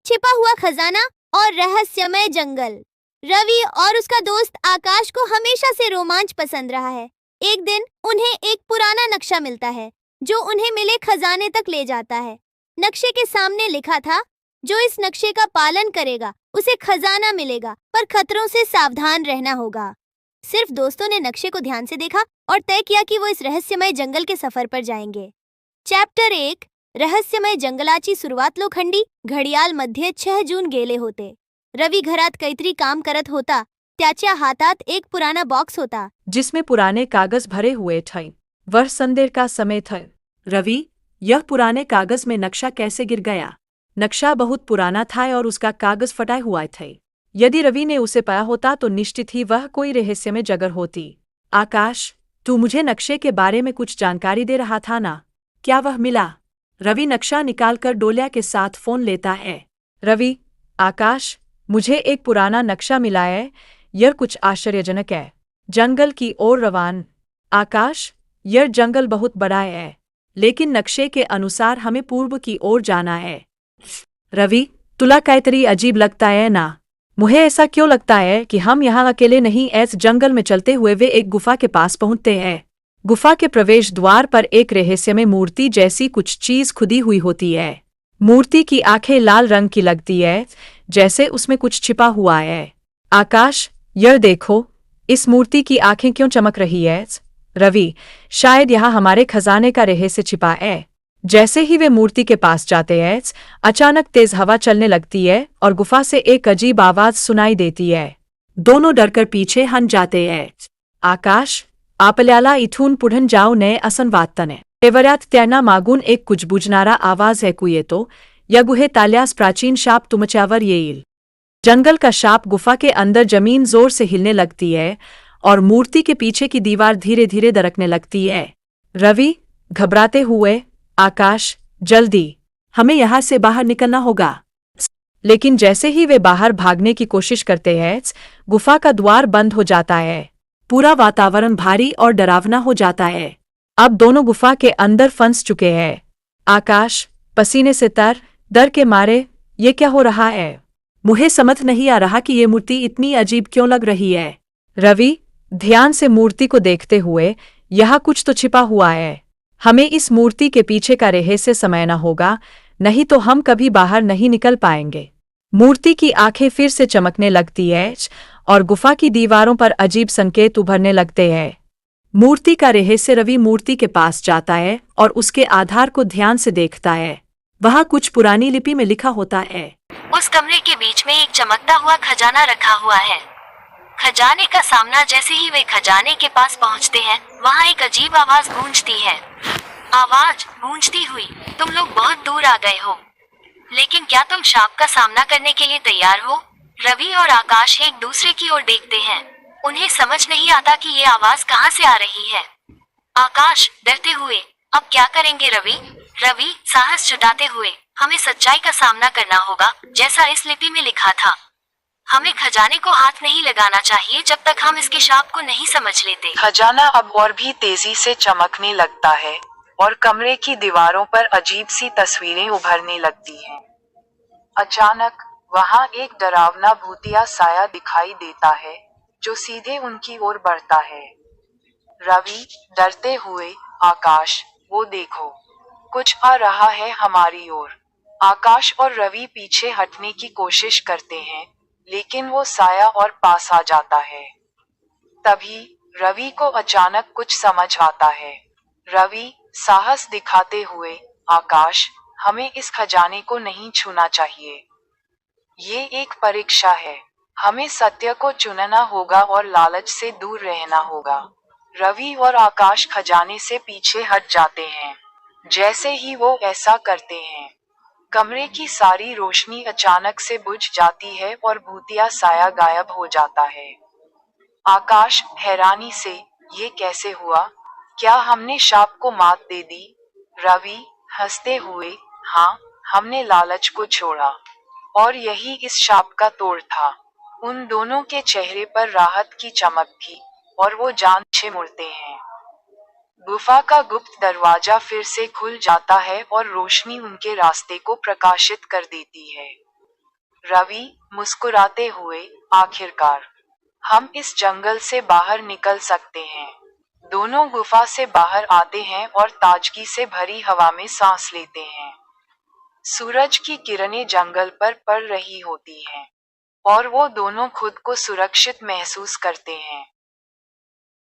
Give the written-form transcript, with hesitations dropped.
छिपा हुआ खजाना और रहस्यमय जंगल। रवि और उसका दोस्त आकाश को हमेशा से रोमांच पसंद रहा है। एक दिन उन्हें एक पुराना नक्शा मिलता है जो उन्हें मिले खजाने तक ले जाता है। नक्शे के सामने लिखा था, जो इस नक्शे का पालन करेगा उसे खजाना मिलेगा, पर खतरों से सावधान रहना होगा। सिर्फ दोस्तों ने नक्शे को ध्यान से देखा और तय किया कि वो इस रहस्यमय जंगल के सफर पर जाएंगे। चॅप्टर 1, रहस्यमय जंगलाची सुरुवात. लोखंडी घडियाळ मध्ये 6 जून गेले होते. रवि घरात काहीतरी काम करत होता. त्याच्या हातात एक पुराना बॉक्स होता जिसमें पुराने कागज भरे हुए थे। वह संदेर का समय था। रवि, यह पुराने कागज में नक्शा कैसे गिर गया? नक्शा बहुत पुराना था और उसका कागज फटा हुआ था। यदि रवि ने उसे पाया होता तो निश्चित ही वह कोई रहस्यमय जगह होती। आकाश, तू मुझे नक्शे के बारे में कुछ जानकारी दे रहा था ना? क्या वह मिला? रवि नक्शा निकालकर डोलिया के साथ फोन लेता है। रवि, आकाश, मुझे एक पुराना नक्शा मिला है। यह कुछ आश्चर्यजनक है। जंगल की ओर रवान। आकाश, यह जंगल बहुत बड़ा है, लेकिन नक्शे के अनुसार हमें पूर्व की ओर जाना है। रवि, तुला काहीतरी अजीब लगता है ना? मुझे ऐसा क्यों लगता है कि हम यहाँ अकेले नहीं? ऐसे जंगल में चलते हुए वे एक गुफा के पास पहुंचते हैं। गुफा के प्रवेश द्वार पर एक रहस्यमय मूर्ति जैसी कुछ चीज खुदी हुई होती है। मूर्ति की आंखें लाल रंग की लगती है, जैसे उसमें कुछ छिपा हुआ है। आकाश, यह देखो, इस मूर्ति की आंखें क्यों चमक रही है? रवि, शायद यहाँ हमारे खजाने का रहस्य छिपा है। जैसे ही वे मूर्ति के पास जाते हैं, अचानक तेज हवा चलने लगती है और गुफा से एक अजीब आवाज सुनाई देती है। दोनों डरकर पीछे हट जाते हैं। आकाश, आपल्याला इथून पुढे जाऊ नये असं वाटतं. तेवढ्यात त्यांना मागून एक कुजबुजणारा आवाज ऐकू येतो, या गुहेत आल्यास प्राचीन शाप तुमच्यावर येईल. जंगल का शाप. गुफा के अंदर जमीन जोर से हिलने लगती है और मूर्ति के पीछे की दीवार धीरे धीरे दरकने लगती है। रवि, घबराते हुए, आकाश, जल्दी, हमें यहाँ से बाहर निकलना होगा। लेकिन जैसे ही वे बाहर भागने की कोशिश करते हैं, गुफा का द्वार बंद हो जाता है। पूरा वातावरण भारी और डरावना हो जाता है। अब दोनों गुफा के अंदर फंस चुके हैं। आकाश, पसीने से तर डर के मारे, ये क्या हो रहा है? मुझे समझ नहीं आ रहा कि ये मूर्ति इतनी अजीब क्यों लग रही है। रवि, ध्यान से मूर्ति को देखते हुए, यहाँ कुछ तो छिपा हुआ है। हमें इस मूर्ति के पीछे का रहस्य समझना होगा, नहीं तो हम कभी बाहर नहीं निकल पाएंगे। मूर्ति की आंखें फिर से चमकने लगती है और गुफा की दीवारों पर अजीब संकेत उभरने लगते हैं। मूर्ति का रहस्य. रवि मूर्ति के पास जाता है और उसके आधार को ध्यान से देखता है। वहाँ कुछ पुरानी लिपि में लिखा होता है। उस कमरे के बीच में एक चमकता हुआ खजाना रखा हुआ है। खजाने का सामना. जैसे ही वे खजाने के पास पहुंचते हैं, वहाँ एक अजीब आवाज गूंजती है। आवाज गूंजती हुई, तुम लोग बहुत दूर आ गए हो, लेकिन क्या तुम शाप का सामना करने के लिए तैयार हो? रवि और आकाश एक दूसरे की ओर देखते हैं। उन्हें समझ नहीं आता कि ये आवाज कहाँ से आ रही है। आकाश, डरते हुए, अब क्या करेंगे रवि? रवि, साहस जुटाते हुए, हमें सच्चाई का सामना करना होगा, जैसा इस लिपि में लिखा था। हमें खजाने को हाथ नहीं लगाना चाहिए जब तक हम इसके शाप को नहीं समझ लेते। खजाना अब और भी तेजी से चमकने लगता है और कमरे की दीवारों पर अजीब सी तस्वीरें उभरने लगती हैं। अचानक वहां एक डरावना भूतिया साया दिखाई देता है जो सीधे उनकी ओर बढ़ता है। रवि, डरते हुए, आकाश, वो देखो, कुछ आ रहा है हमारी ओर। आकाश और रवि पीछे हटने की कोशिश करते हैं, लेकिन वो साया और पास आ जाता है। तभी रवि को अचानक कुछ समझ आता है। रवि, साहस दिखाते हुए, आकाश, हमें इस खजाने को नहीं छूना चाहिए। ये एक परीक्षा है। हमें सत्य को चुनना होगा और लालच से दूर रहना होगा। रवि और आकाश खजाने से पीछे हट जाते हैं। जैसे ही वो ऐसा करते हैं, कमरे की सारी रोशनी अचानक से बुझ जाती है और भूतिया साया गायब हो जाता है। आकाश, हैरानी से, ये कैसे हुआ? क्या हमने शाप को मात दे दी? रवि, हंसते हुए, हाँ, हमने लालच को छोड़ा और यही इस शाप का तोड़ था। उन दोनों के चेहरे पर राहत की चमक थी और वो जान से मुड़ते हैं। गुफा का गुप्त दरवाजा फिर से खुल जाता है और रोशनी उनके रास्ते को प्रकाशित कर देती है। रवि मुस्कुराते हुए, आखिरकार हम इस जंगल से बाहर निकल सकते हैं। दोनों गुफा से बाहर आते हैं और ताजगी से भरी हवा में सांस लेते हैं। सूरज की किरणें जंगल पर पड़ रही होती हैं और वो दोनों खुद को सुरक्षित महसूस करते हैं।